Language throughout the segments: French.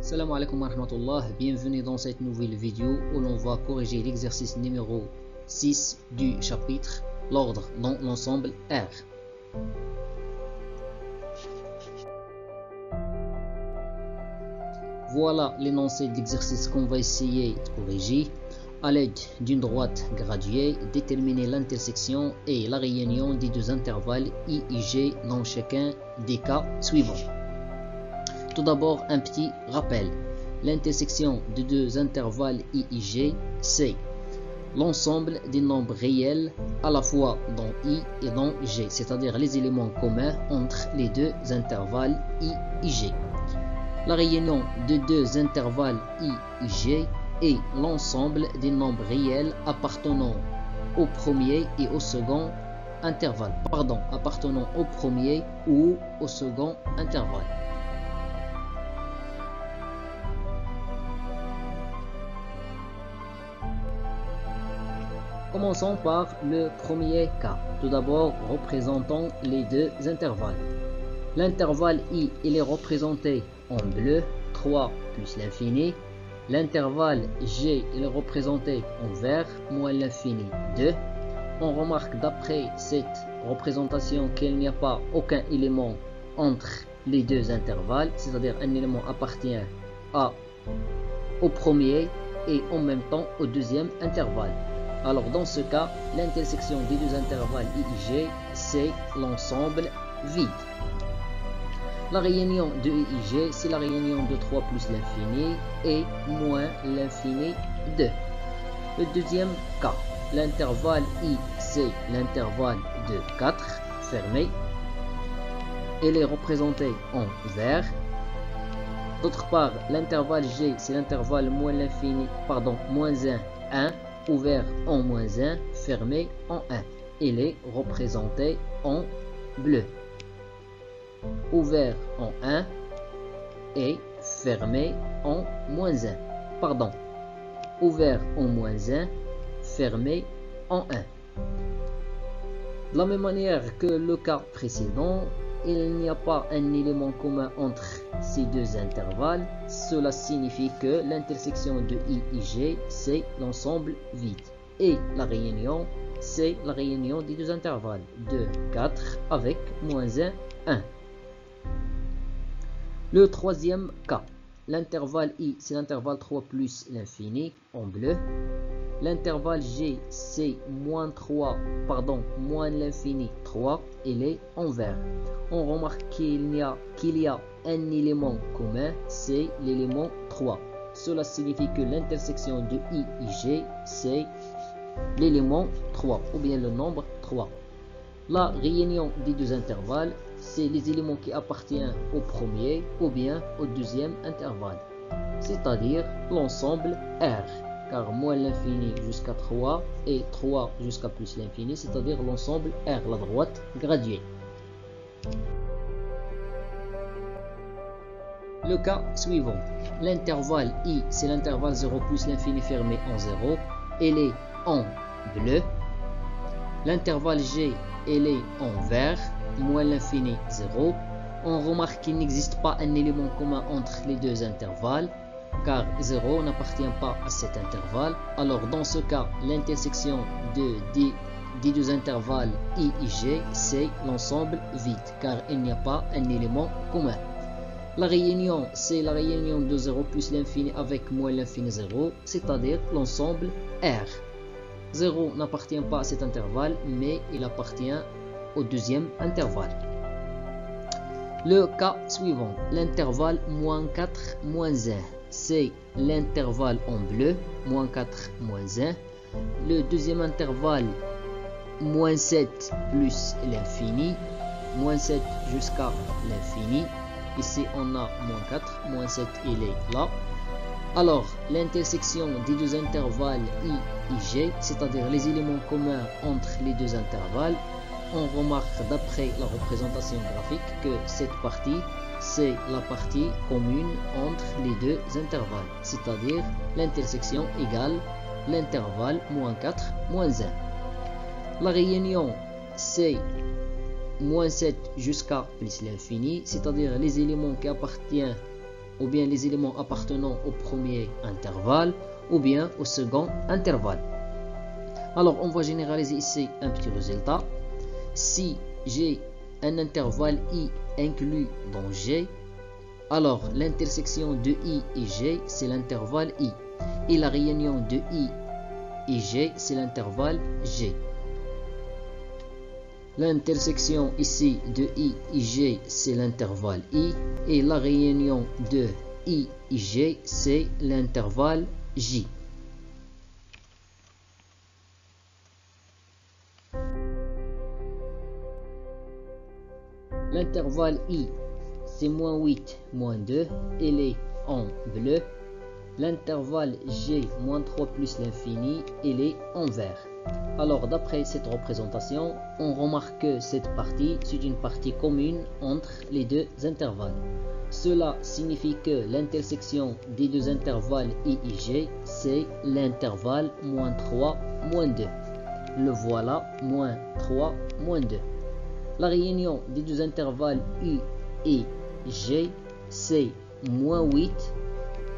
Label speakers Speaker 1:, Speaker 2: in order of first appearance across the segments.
Speaker 1: Salam alaikum wa rahmatullah, bienvenue dans cette nouvelle vidéo où l'on va corriger l'exercice numéro 6 du chapitre, l'ordre dans l'ensemble R. Voilà l'énoncé d'exercice qu'on va essayer de corriger. À l'aide d'une droite graduée, déterminer l'intersection et la réunion des deux intervalles I et G dans chacun des cas suivants. Tout d'abord, un petit rappel. L'intersection de deux intervalles I et G, c'est l'ensemble des nombres réels à la fois dans I et dans G, c'est-à-dire les éléments communs entre les deux intervalles I et G. La réunion de deux intervalles I et G est l'ensemble des nombres réels appartenant au premier et au second intervalle, appartenant au premier ou au second intervalle. Commençons par le premier cas. Tout d'abord, représentons les deux intervalles. L'intervalle I, il est représenté en bleu, 3 plus l'infini. L'intervalle G, il est représenté en vert, moins l'infini, 2. On remarque d'après cette représentation qu'il n'y a pas aucun élément entre les deux intervalles, c'est-à-dire un élément appartient au premier et en même temps au deuxième intervalle. Alors dans ce cas, l'intersection des deux intervalles I et G, c'est l'ensemble vide. La réunion de I et G, c'est la réunion de 3 plus l'infini et moins l'infini 2. Le deuxième cas, l'intervalle I, c'est l'intervalle de 4, fermé. Elle est représentée en vert. D'autre part, l'intervalle G, c'est l'intervalle moins l'infini, moins 1, 1. Ouvert en moins 1, fermé en 1. Il est représenté en bleu. Ouvert en 1 et fermé en moins 1. Ouvert en moins 1, fermé en 1. De la même manière que le cas précédent, il n'y a pas un élément commun entre ces deux intervalles. Cela signifie que l'intersection de I et G, c'est l'ensemble vide. Et la réunion, c'est la réunion des deux intervalles de 4 avec moins 1, 1. Le troisième cas, l'intervalle I, c'est l'intervalle 3 plus l'infini en bleu. L'intervalle G, c'est moins l'infini 3, il est en vert. On remarque qu'il y a un élément commun, c'est l'élément 3. Cela signifie que l'intersection de I et G, c'est l'élément 3, ou bien le nombre 3. La réunion des deux intervalles, c'est les éléments qui appartiennent au premier ou bien au deuxième intervalle, c'est-à-dire l'ensemble R. Car moins l'infini jusqu'à 3 et 3 jusqu'à plus l'infini, c'est-à-dire l'ensemble R, la droite graduée. Le cas suivant, l'intervalle I, c'est l'intervalle 0 plus l'infini fermé en 0, elle est en bleu. L'intervalle G, elle est en vert, moins l'infini 0. On remarque qu'il n'existe pas un élément commun entre les deux intervalles, car 0 n'appartient pas à cet intervalle. Alors dans ce cas, l'intersection des deux intervalles I et G, c'est l'ensemble vide, car il n'y a pas un élément commun. La réunion, c'est la réunion de 0 plus l'infini avec moins l'infini 0, c'est-à-dire l'ensemble R. 0 n'appartient pas à cet intervalle, mais il appartient au deuxième intervalle. Le cas suivant, l'intervalle moins 4, moins 1. C'est l'intervalle en bleu, moins 4, moins 1. Le deuxième intervalle, moins 7 plus l'infini, moins 7 jusqu'à l'infini. Ici, on a moins 4, moins 7, il est là. Alors, l'intersection des deux intervalles I et G, c'est-à-dire les éléments communs entre les deux intervalles, on remarque d'après la représentation graphique que cette partie, c'est la partie commune entre les deux intervalles, c'est-à-dire l'intersection égale l'intervalle moins 4, moins 1. La réunion, c'est moins 7 jusqu'à plus l'infini, c'est-à-dire les éléments qui appartiennent ou bien les éléments appartenant au premier intervalle, ou bien au second intervalle. Alors, on va généraliser ici un petit résultat. Si j'ai un intervalle I inclus dans G, alors l'intersection de I et G, c'est l'intervalle I. Et la réunion de I et G, c'est l'intervalle G. L'intersection ici de I et G, c'est l'intervalle I. Et la réunion de I et G, c'est l'intervalle J. L'intervalle I, c'est moins 8, moins 2, elle est en bleu. L'intervalle G, moins 3 plus l'infini, elle est en vert. Alors, d'après cette représentation, on remarque que cette partie, c'est une partie commune entre les deux intervalles. Cela signifie que l'intersection des deux intervalles I et G, c'est l'intervalle moins 3, moins 2. Le voilà, moins 3, moins 2. La réunion des deux intervalles U et G, c'est moins 8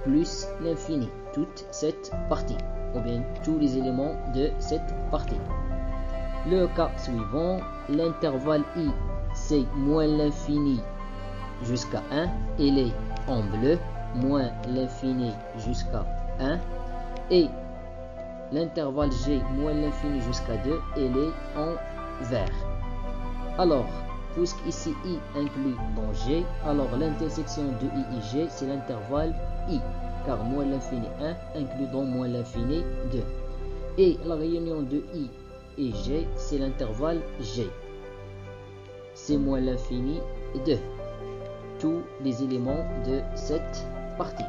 Speaker 1: plus l'infini, toute cette partie, ou bien tous les éléments de cette partie. Le cas suivant, l'intervalle I, c'est moins l'infini jusqu'à 1, elle est en bleu, moins l'infini jusqu'à 1, et l'intervalle G, moins l'infini jusqu'à 2, elle est en vert. Alors, puisqu'ici I inclut dans G, alors l'intersection de I et G, c'est l'intervalle I, car moins l'infini 1 inclut dans moins l'infini 2. Et la réunion de I et G, c'est l'intervalle G. C'est moins l'infini 2. Tous les éléments de cette partie.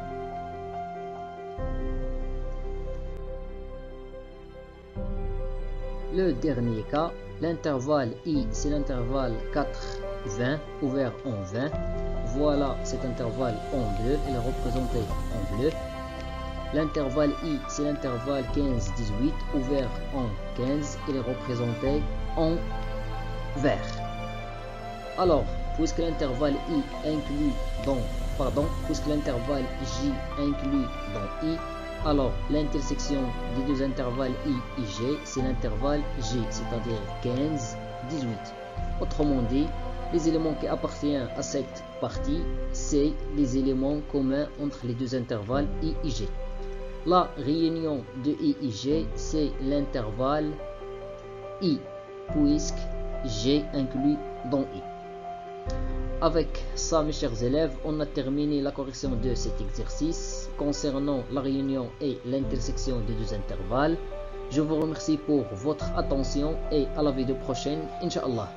Speaker 1: Le dernier cas, l'intervalle I, c'est l'intervalle 4, 20, ouvert en 20. Voilà cet intervalle en bleu, il est représenté en bleu. L'intervalle I, c'est l'intervalle 15, 18, ouvert en 15, il est représenté en vert. Alors, puisque l'intervalle I inclut dans, puisque l'intervalle J inclut dans I, alors l'intersection des deux intervalles I et G, c'est l'intervalle G, c'est-à-dire 15, 18. Autrement dit, les éléments qui appartiennent à cette partie, c'est les éléments communs entre les deux intervalles I et G. La réunion de I et G, c'est l'intervalle I, puisque G inclut dans I. Avec ça, mes chers élèves, on a terminé la correction de cet exercice concernant la réunion et l'intersection des deux intervalles. Je vous remercie pour votre attention et à la vidéo prochaine, Inch'Allah.